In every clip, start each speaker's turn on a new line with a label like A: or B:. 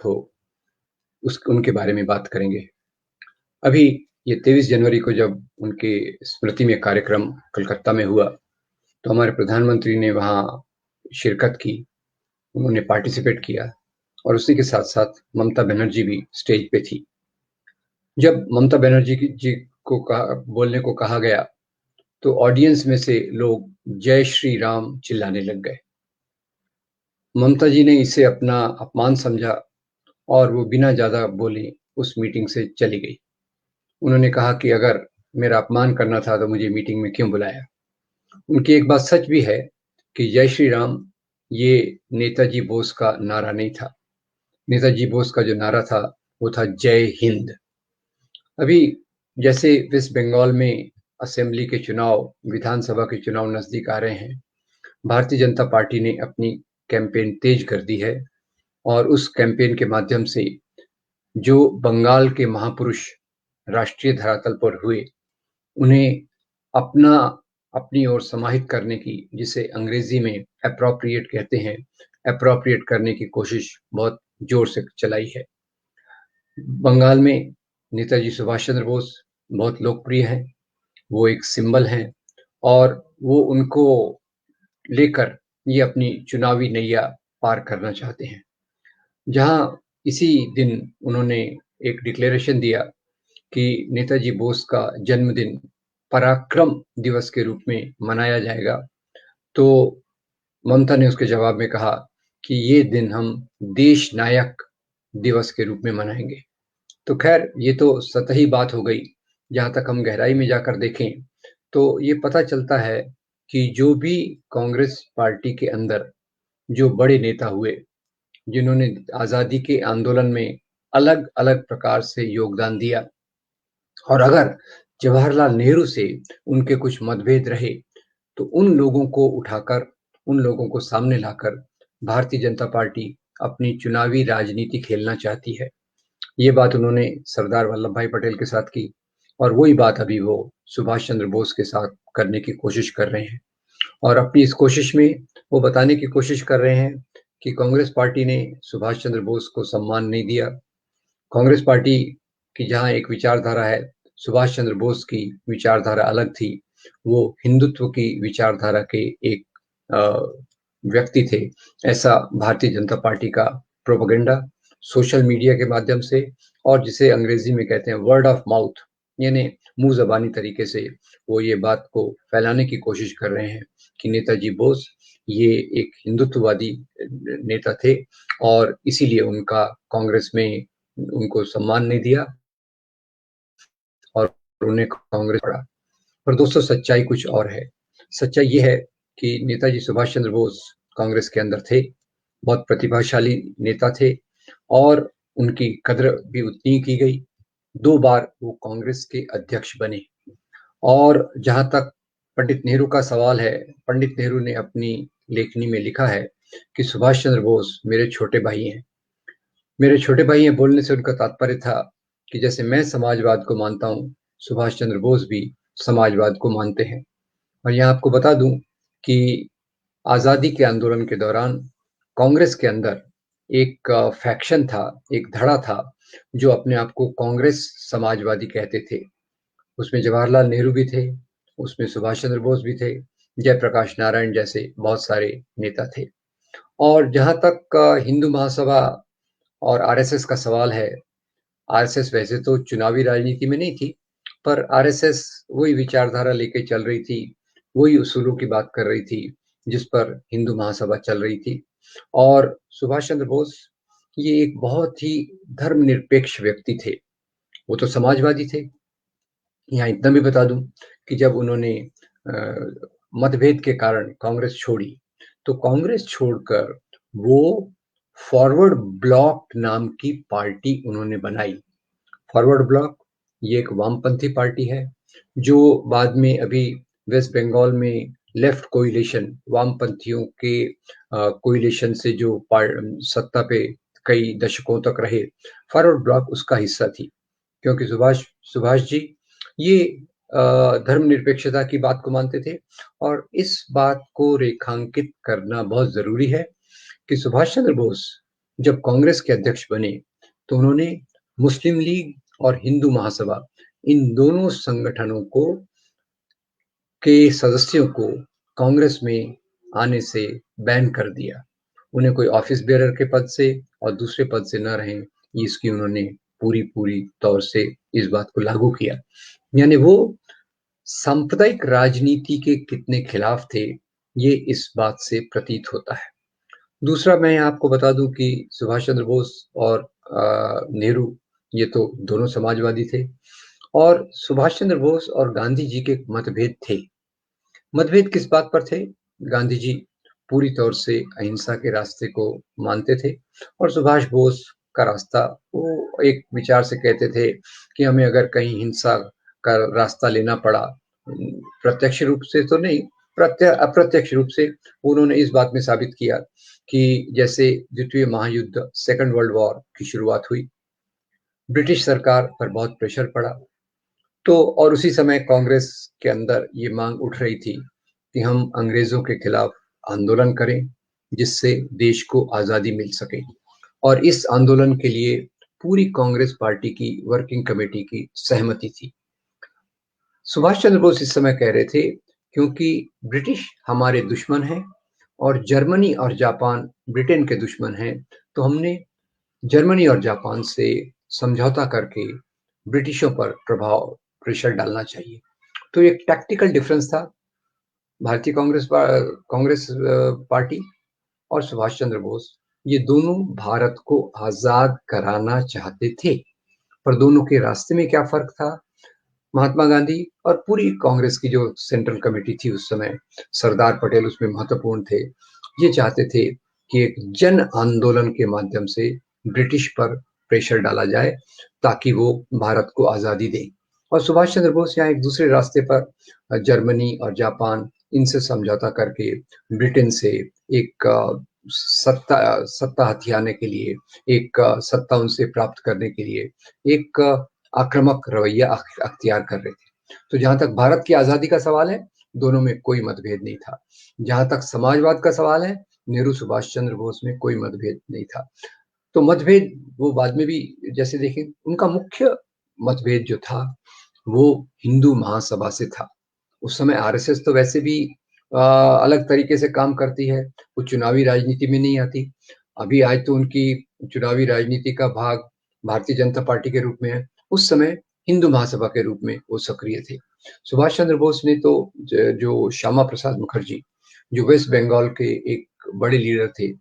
A: हो उनके बारे में बात करेंगे। अभी ये 23 जनवरी को जब उनके स्मृति में कार्यक्रम कलकत्ता में हुआ, तो हमारे प्रधानमंत्री ने वहाँ शिरकत की, उन्होंने पार्टिसिपेट किया और उसी के साथ-साथ ममता बनर्जी भी स्टेज पे थी। जब ममता बनर्जी जी को बोलने को कहा गया, तो ऑडियंस में से लोग जय श्री राम चिल्लाने लग गए। ममता जी ने इसे अपना अपमान समझा और वो बिना ज़्यादा बोले उस मीटिंग से चली गई। उन्होंने कहा कि अगर मेरा अपमान करना था तो मुझे मीटिंग में क्यों बुलाया? उनकी एक बात सच भी है कि जय श्री राम ये नेताजी बोस का नारा नहीं था। नेताजी बोस का जो नारा था वो था जय हिंद। अभी जैसे वेस्ट बंगाल में असेंबली के चुनाव, विधानसभा के चुनाव नजदीक आ रहे हैं, भारतीय जनता पार्टी ने अपनी कैंपेन तेज कर दी है और उस कैंपेन के माध्यम से जो बंगाल के महापुरुष राष्ट्रीय धरातल पर हुए, उन्हें अपना अपनी ओर समाहित करने की, जिसे अंग्रेजी में एप्रोप्रिएट कहते हैं, एप्रोप्रिएट करने की कोशिश बहुत जोर से चलाई है। बंगाल में नेताजी सुभाष चंद्र बोस बहुत लोकप्रिय हैं, वो एक सिंबल हैं और वो उनको लेकर ये अपनी चुनावी नैया पार करना चाहते हैं। जहाँ इसी दिन उन्होंने एक डिक्लेरेशन दिया कि नेताजी बोस का जन्मदिन पराक्रम दिवस के रूप में मनाया जाएगा, तो ममता ने उसके जवाब में कहा कि ये दिन हम देश नायक दिवस के रूप में मनाएंगे। तो खैर ये तो सतही बात हो गई। जहाँ तक हम गहराई में जाकर देखें तो ये पता चलता है कि जो भी कांग्रेस पार्टी के अंदर जो बड़े नेता हुए, जिन्होंने आज़ादी के आंदोलन में अलग-अलग प्रकार से योगदान दिया और अगर जवाहरलाल नेहरू से उनके कुछ मतभेद रहे, तो उन लोगों को उठाकर, उन लोगों को सामने लाकर भारतीय जनता पार्टी अपनी चुनावी राजनीति खेलना चाहती है। ये बात उन्होंने सरदार वल्लभ भाई पटेल के साथ की और वही बात अभी वो सुभाष चंद्र बोस के साथ करने की कोशिश कर रहे हैं और अपनी इस कोशिश में वो बताने की कोशिश कर रहे हैं कि कांग्रेस पार्टी ने सुभाष चंद्र बोस को सम्मान नहीं दिया। कांग्रेस पार्टी की जहाँ एक विचारधारा है, सुभाष चंद्र बोस की विचारधारा अलग थी। वो हिंदुत्व की विचारधारा के एक अ, व्यक्ति थे। ऐसा भारतीय जनता पार्टी का प्रोपेगेंडा सोशल मीडिया के माध्यम से और जिसे अंग्रेजी में कहते हैं वर्ड ऑफ माउथ, यानी मुंह ज़बानी तरीके से वो ये बात को फैलाने की कोशिश कर रहे हैं कि नेताजी बोस ये एक हिंदुत्ववादी नेता थे और इसीलिए उनका कांग्रेस में उनको सम्मान नहीं दिया और उन्हें कांग्रेस पड़ा। पर दोस्तों सच्चाई कुछ और है। सच्चाई ये है कि नेताजी सुभाष चंद्र बोस कांग्रेस के अंदर थे, बहुत प्रतिभाशाली नेता थे और उनकी कद्र भी उतनी ही की गई। 2 बार वो कांग्रेस के अध्यक्ष बने और जहाँ तक पंडित नेहरू का सवाल है, पंडित नेहरू ने अपनी लेखनी में लिखा है कि सुभाष चंद्र बोस मेरे छोटे भाई हैं। मेरे छोटे भाई हैं बोलने से उनका तात्पर्य था कि जैसे मैं समाजवाद को मानता हूँ, सुभाष चंद्र बोस भी समाजवाद को मानते हैं। और यहाँ आपको बता दूं कि आज़ादी के आंदोलन के दौरान कांग्रेस के अंदर एक फैक्शन था, एक धड़ा था, जो अपने आप को कांग्रेस समाजवादी कहते थे। उसमें जवाहरलाल नेहरू भी थे, उसमें सुभाष चंद्र बोस भी थे, जयप्रकाश नारायण जैसे बहुत सारे नेता थे। और जहाँ तक हिंदू महासभा और आरएसएस का सवाल है, आरएसएस वैसे तो चुनावी राजनीति में नहीं थी, पर आरएसएस वही विचारधारा लेके चल रही थी, वही उसूलों की बात कर रही थी, जिस पर हिंदू महासभा चल रही थी। और सुभाष चंद्र बोस ये एक बहुत ही धर्मनिरपेक्ष व्यक्ति थे। वो तो समाजवादी थे। यहाँ इतना भी बता दूं कि जब उन्होंने मतभेद के कारण कांग्रेस छोड़ी, तो कांग्रेस छोड़कर वो फॉरवर्ड ब्लॉक नाम की पार्टी उन्होंने बनाई। फॉरवर्ड ब्लॉक ये एक वामपंथी पार्टी है जो बाद में अभी वेस्ट बंगाल में लेफ्ट कोइलिशन वामपंथियों के कोइलिशन से जो सत्ता पे कई दशकों तक रहे, फॉरवर्ड ब्लॉक उसका हिस्सा थी। क्योंकि सुभाष सुभाष जी ये धर्मनिरपेक्षता की बात को मानते थे और इस बात को रेखांकित करना बहुत जरूरी है कि सुभाष चंद्र बोस जब कांग्रेस के अध्यक्ष बने तो उन्होंने मुस्लिम लीग और हिंदू महासभा इन दोनों संगठनों को के सदस्यों को कांग्रेस में आने से बैन कर दिया। उन्हें कोई ऑफिस बेयरर के पद से और दूसरे पद से न रहें, इसकी उन्होंने पूरी तौर से इस बात को लागू किया। यानी वो सांप्रदायिक राजनीति के कितने खिलाफ थे, ये इस बात से प्रतीत होता है। दूसरा मैं आपको बता दूं कि सुभाष चंद्र बोस और नेहरू ये तो दोनों समाजवादी थे और सुभाष चंद्र बोस और गांधी जी के मतभेद थे। मतभेद किस बात पर थे? गांधी जी पूरी तौर से अहिंसा के रास्ते को मानते थे और सुभाष बोस का रास्ता वो एक विचार से कहते थे कि हमें अगर कहीं हिंसा का रास्ता लेना पड़ा, प्रत्यक्ष रूप से तो नहीं, अप्रत्यक्ष रूप से उन्होंने इस बात में साबित किया कि जैसे द्वितीय महायुद्ध, सेकंड वर्ल्ड वॉर की शुरुआत हुई, ब्रिटिश सरकार पर बहुत प्रेशर पड़ा, तो और उसी समय कांग्रेस के अंदर ये मांग उठ रही थी कि हम अंग्रेजों के खिलाफ आंदोलन करें जिससे देश को आजादी मिल सके। और इस आंदोलन के लिए पूरी कांग्रेस पार्टी की वर्किंग कमेटी की सहमति थी। सुभाष चंद्र बोस इस समय कह रहे थे क्योंकि ब्रिटिश हमारे दुश्मन हैं और जर्मनी और जापान ब्रिटेन के दुश्मन हैं, तो हमने जर्मनी और जापान से समझौता करके ब्रिटिशों पर प्रेशर डालना चाहिए। तो एक टैक्टिकल डिफरेंस था भारतीय कांग्रेस पार्टी और सुभाष चंद्र बोस। ये दोनों भारत को आजाद कराना चाहते थे, पर दोनों के रास्ते में क्या फर्क था? महात्मा गांधी और पूरी कांग्रेस की जो सेंट्रल कमेटी थी उस समय, सरदार पटेल उसमें महत्वपूर्ण थे। ये चाहते थे कि एक जन आंदोलन के माध्यम से ब्रिटिश पर प्रेशर डाला जाए ताकि वो भारत को आजादी दें। और सुभाष चंद्र बोस यहाँ एक दूसरे रास्ते पर जर्मनी और जापान इनसे समझौता करके ब्रिटेन से एक सत्ता हथियाने के लिए, एक सत्ता उनसे प्राप्त करने के लिए एक आक्रामक रवैया अख्तियार कर रहे थे। तो जहां तक भारत की आजादी का सवाल है, दोनों में कोई मतभेद नहीं था। जहां तक समाजवाद का सवाल है, नेहरू सुभाष चंद्र बोस में कोई मतभेद नहीं था। तो मतभेद वो बाद में भी जैसे देखें, उनका मुख्य मतभेद जो था वो हिंदू महासभा से था। उस समय आरएसएस तो वैसे भी अलग तरीके से काम करती है, वो चुनावी राजनीति में नहीं आती। अभी आज तो उनकी चुनावी राजनीति का भाग भारतीय जनता पार्टी के रूप में है, उस समय हिंदू महासभा के रूप में वो सक्रिय थे। सुभाष चंद्र बोस ने तो जो श्यामा प्रसाद मुखर्जी, जो वेस्ट बंगाल के एक बड़े लीडर थे,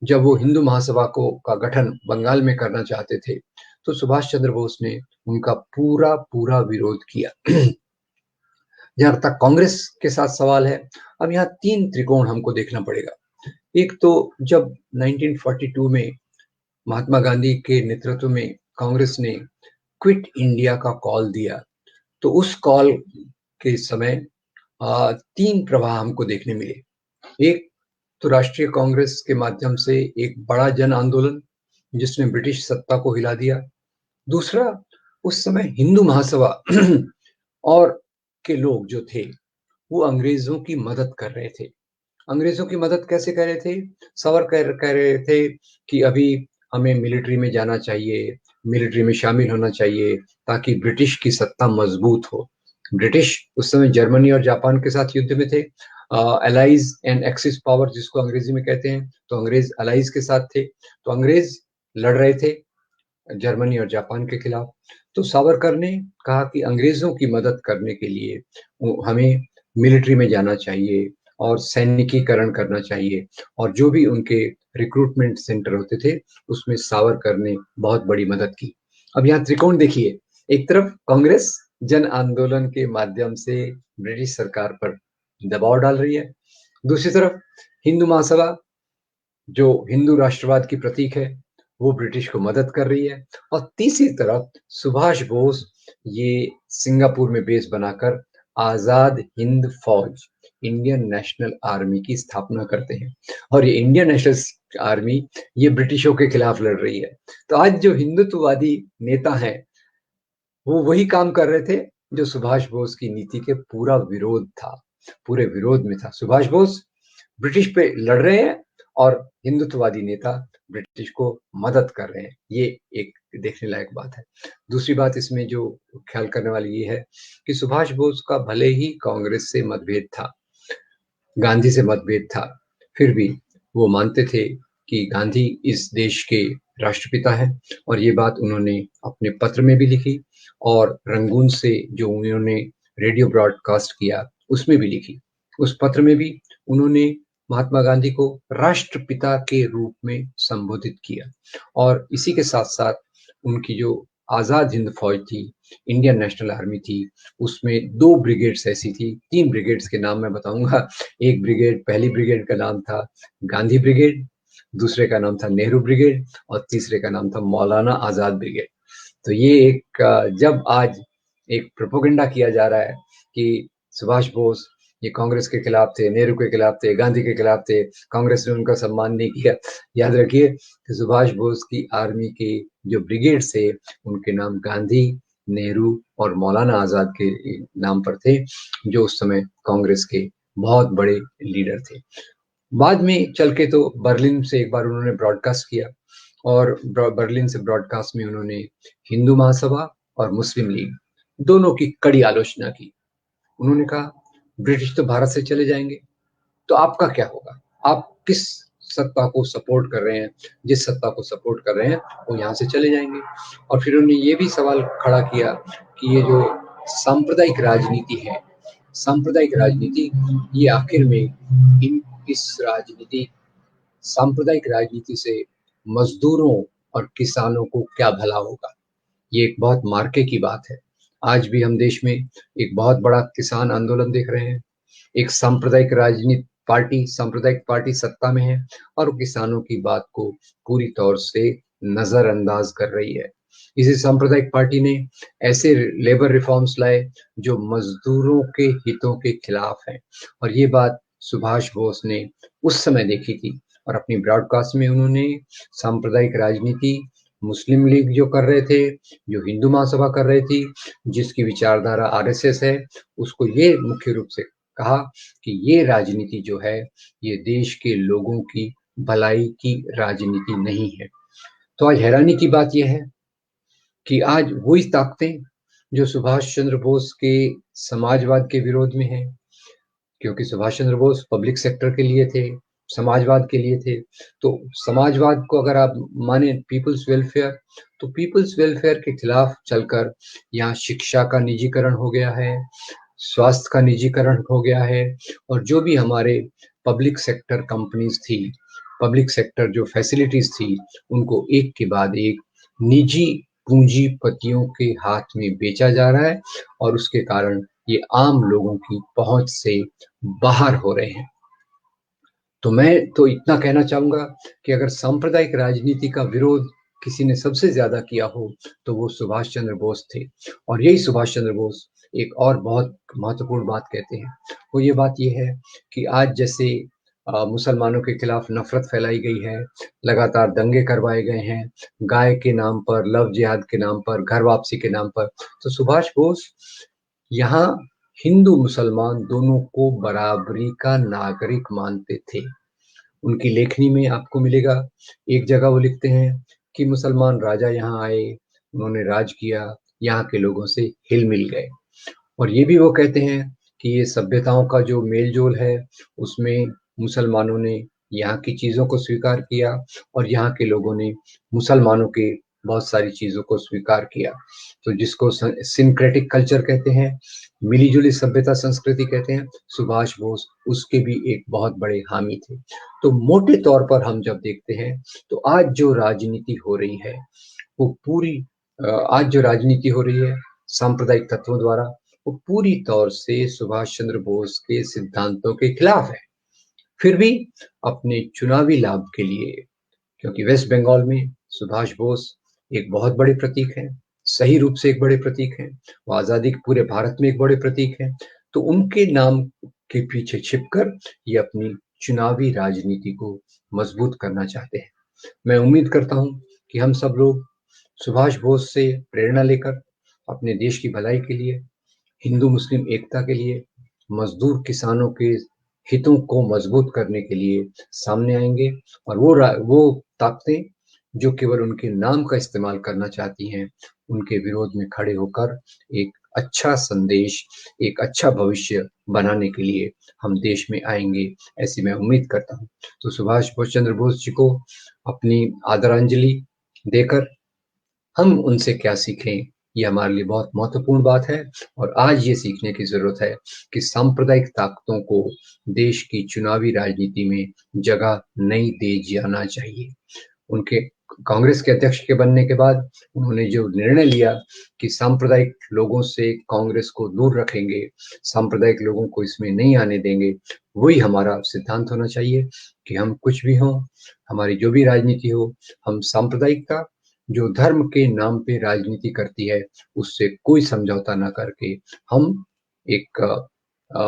A: जब वो हिंदू महासभा को का गठन बंगाल में करना चाहते थे, तो सुभाष चंद्र बोस ने उनका पूरा विरोध किया। जहां तक कांग्रेस के साथ सवाल है, अब यहाँ 3 त्रिकोण हमको देखना पड़ेगा। एक तो जब 1942 में महात्मा गांधी के नेतृत्व में कांग्रेस ने क्विट इंडिया का कॉल दिया, तो उस कॉल के समय 3 प्रवाह हमको देखने मिले। एक तो राष्ट्रीय कांग्रेस के माध्यम से एक बड़ा जन आंदोलन जिसने ब्रिटिश सत्ता को हिला दिया। दूसरा, उस समय हिंदू महासभा और के लोग जो थे वो अंग्रेजों की मदद कर रहे थे। अंग्रेजों की मदद कैसे कर रहे थे? सावरकर कह रहे थे कि अभी हमें मिलिट्री में जाना चाहिए, मिलिट्री में शामिल होना चाहिए ताकि ब्रिटिश की सत्ता मजबूत हो। ब्रिटिश उस समय जर्मनी और जापान के साथ युद्ध में थे, एलाइज एंड एक्सिस पावर जिसको अंग्रेजी में कहते हैं, तो अंग्रेज एलाइज के साथ थे, तो अंग्रेज लड़ रहे थे जर्मनी और जापान के खिलाफ। तो सावरकर ने कहा कि अंग्रेजों की मदद करने के लिए हमें मिलिट्री में जाना चाहिए और सैनिकीकरण करना चाहिए, और जो भी उनके रिक्रूटमेंट सेंटर होते थे उसमें सावरकर ने बहुत बड़ी मदद की। अब यहाँ त्रिकोण देखिए, एक तरफ कांग्रेस जन आंदोलन के माध्यम से ब्रिटिश सरकार पर दबाव डाल रही है, दूसरी तरफ हिंदू महासभा जो हिंदू राष्ट्रवाद की प्रतीक है वो ब्रिटिश को मदद कर रही है, और तीसरी तरफ सुभाष बोस ये सिंगापुर में बेस बनाकर आजाद हिंद फौज, इंडियन नेशनल आर्मी की स्थापना करते हैं, और ये इंडियन नेशनल आर्मी ये ब्रिटिशों के खिलाफ लड़ रही है। तो आज जो हिंदुत्ववादी नेता हैं वो वही काम कर रहे थे जो सुभाष बोस की नीति के पूरा विरोध था, पूरे विरोध में था। सुभाष बोस ब्रिटिश पे लड़ रहे हैं और हिंदुत्ववादी नेता ब्रिटिश को मदद कर रहे हैं। ये एक देखने लायक बात है। दूसरी बात इसमें जो ख्याल करने वाली ये है कि सुभाष बोस का भले ही कांग्रेस से मतभेद था, गांधी से मतभेद था, फिर भी वो मानते थे कि गांधी इस देश के राष्ट्रपिता हैं और ये बात उन्होंने अपने पत्र में भी लिखी और रंगून से जो उन्होंने रेडियो ब्रॉडकास्ट किया उसमें भी लिखी। उस पत्र में भी उन्होंने महात्मा गांधी को राष्ट्रपिता के रूप में संबोधित किया और इसी के साथ-साथ उनकी जो आज़ाद हिंद फौज थी, इंडियन नेशनल आर्मी थी, उसमें 2 ब्रिगेड्स ऐसी थी, 3 ब्रिगेड्स के नाम मैं बताऊँगा। एक ब्रिगेड, पहली ब्रिगेड का नाम था गांधी ब्रिगेड, दूसरे का नाम था नेहरू ब्रिगेड और तीसरे का नाम था मौलाना आज़ाद ब्रिगेड। तो ये एक जब आज एक प्रोपेगेंडा किया जा रहा है कि सुभाष बोस ये कांग्रेस के खिलाफ थे, नेहरू के खिलाफ थे, गांधी के खिलाफ थे, कांग्रेस ने उनका सम्मान नहीं किया। याद रखिए कि सुभाष बोस की आर्मी के जो ब्रिगेड थे, उनके नाम गांधी, नेहरू और मौलाना आज़ाद के नाम पर थे, जो उस समय कांग्रेस के बहुत बड़े लीडर थे। बाद में चल के तो बर्लिन से एक बार उन्होंने ब्रॉडकास्ट किया और बर्लिन से ब्रॉडकास्ट में उन्होंने हिंदू महासभा और मुस्लिम लीग दोनों की कड़ी आलोचना की। उन्होंने कहा ब्रिटिश तो भारत से चले जाएंगे, तो आपका क्या होगा? आप किस सत्ता को सपोर्ट कर रहे हैं? जिस सत्ता को सपोर्ट कर रहे हैं वो यहाँ से चले जाएंगे। और फिर उन्होंने ये भी सवाल खड़ा किया कि ये जो सांप्रदायिक राजनीति है, सांप्रदायिक राजनीति ये आखिर में इस राजनीति सांप्रदायिक राजनीति से मजदूरों और किसानों को क्या भला होगा? ये एक बहुत मार्के की बात है। आज भी हम देश में एक बहुत बड़ा किसान आंदोलन देख रहे हैं। एक सांप्रदायिक पार्टी सत्ता में है और वो किसानों की बात को पूरी तौर से नजरअंदाज कर रही है। इसी सांप्रदायिक पार्टी ने ऐसे लेबर रिफॉर्म्स लाए जो मजदूरों के हितों के खिलाफ हैं और ये बात सुभाष बोस ने उस समय देखी थी और अपनी ब्रॉडकास्ट में उन्होंने सांप्रदायिक राजनीति मुस्लिम लीग जो कर रहे थे, जो हिंदू महासभा कर रही थी, जिसकी विचारधारा आरएसएस है, उसको ये मुख्य रूप से कहा कि ये राजनीति जो है, ये देश के लोगों की भलाई की राजनीति नहीं है। तो आज हैरानी की बात यह है कि आज वही ताकतें जो सुभाष चंद्र बोस के समाजवाद के विरोध में हैं, क्योंकि सुभाष चंद्र बोस पब्लिक सेक्टर के लिए थे, समाजवाद के लिए थे। तो समाजवाद को अगर आप माने पीपल्स वेलफेयर, तो पीपल्स वेलफेयर के खिलाफ चलकर यहाँ शिक्षा का निजीकरण हो गया है, स्वास्थ्य का निजीकरण हो गया है और जो भी हमारे पब्लिक सेक्टर कंपनीज थी, पब्लिक सेक्टर जो फैसिलिटीज थी, उनको एक के बाद एक निजी पूंजीपतियों के हाथ में बेचा जा रहा है और उसके कारण ये आम लोगों की पहुंच से बाहर हो रहे हैं। तो मैं तो इतना कहना चाहूंगा कि अगर सांप्रदायिक राजनीति का विरोध किसी ने सबसे ज्यादा किया हो तो वो सुभाष चंद्र बोस थे और यही सुभाष चंद्र बोस एक और बहुत महत्वपूर्ण बात कहते हैं। वो ये बात ये है कि आज जैसे मुसलमानों के खिलाफ नफरत फैलाई गई है, लगातार दंगे करवाए गए हैं, गाय के नाम पर, लव जिहाद के नाम पर, घर वापसी के नाम पर, तो सुभाष बोस यहाँ हिंदू मुसलमान दोनों को बराबरी का नागरिक मानते थे। उनकी लेखनी में आपको मिलेगा, एक जगह वो लिखते हैं कि मुसलमान राजा यहाँ आए, उन्होंने राज किया, यहाँ के लोगों से हिल मिल गए। और ये भी वो कहते हैं कि ये सभ्यताओं का जो मेल जोल है उसमें मुसलमानों ने यहाँ की चीज़ों को स्वीकार किया और यहाँ के लोगों ने मुसलमानों के बहुत सारी चीज़ों को स्वीकार किया। तो जिसको सिंक्रेटिक कल्चर कहते हैं, मिली जुली सभ्यता संस्कृति कहते हैं, सुभाष बोस उसके भी एक बहुत बड़े हामी थे। तो मोटे तौर पर हम जब देखते हैं तो आज जो राजनीति हो रही है वो पूरी आज जो राजनीति हो रही है सांप्रदायिक तत्वों द्वारा, वो पूरी तौर से सुभाष चंद्र बोस के सिद्धांतों के खिलाफ है। फिर भी अपने चुनावी लाभ के लिए, क्योंकि वेस्ट बंगाल में सुभाष बोस एक बहुत बड़े प्रतीक हैं, सही रूप से एक बड़े प्रतीक हैं, वो आजादी के पूरे भारत में एक बड़े प्रतीक हैं, तो उनके नाम के पीछे छिपकर ये अपनी चुनावी राजनीति को मजबूत करना चाहते हैं। मैं उम्मीद करता हूं कि हम सब लोग सुभाष बोस से प्रेरणा लेकर अपने देश की भलाई के लिए, हिंदू मुस्लिम एकता के लिए, मजदूर किसानों के हितों को मजबूत करने के लिए सामने आएँगे और वो ताकतें जो केवल उनके नाम का इस्तेमाल करना चाहती हैं, उनके विरोध में खड़े होकर एक अच्छा संदेश, एक अच्छा भविष्य बनाने के लिए हम देश में आएँगे, ऐसी मैं उम्मीद करता हूँ। तो सुभाष बोस चंद्र बोस जी को अपनी आदरांजलि देकर हम उनसे क्या सीखें, ये हमारे लिए बहुत महत्वपूर्ण बात है और आज ये सीखने की ज़रूरत है कि सांप्रदायिक ताकतों को देश की चुनावी राजनीति में जगह नहीं दी जाना चाहिए। उनके कांग्रेस के अध्यक्ष के बनने के बाद उन्होंने जो निर्णय लिया कि सांप्रदायिक लोगों से कांग्रेस को दूर रखेंगे, सांप्रदायिक लोगों को इसमें नहीं आने देंगे, वही हमारा सिद्धांत होना चाहिए कि हम कुछ भी हों, हमारी जो भी राजनीति हो, हम सांप्रदायिकता जो धर्म के नाम पे राजनीति करती है, उससे कोई समझौता ना करके हम एक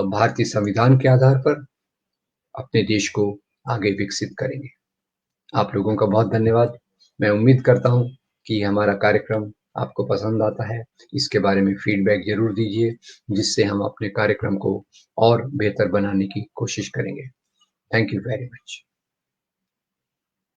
A: भारतीय संविधान के आधार पर अपने देश को आगे विकसित करेंगे। आप लोगों का बहुत धन्यवाद। मैं उम्मीद करता हूँ कि हमारा कार्यक्रम आपको पसंद आता है। इसके बारे में फीडबैक ज़रूर दीजिए, जिससे हम अपने कार्यक्रम को और बेहतर बनाने की कोशिश करेंगे। Thank you very much.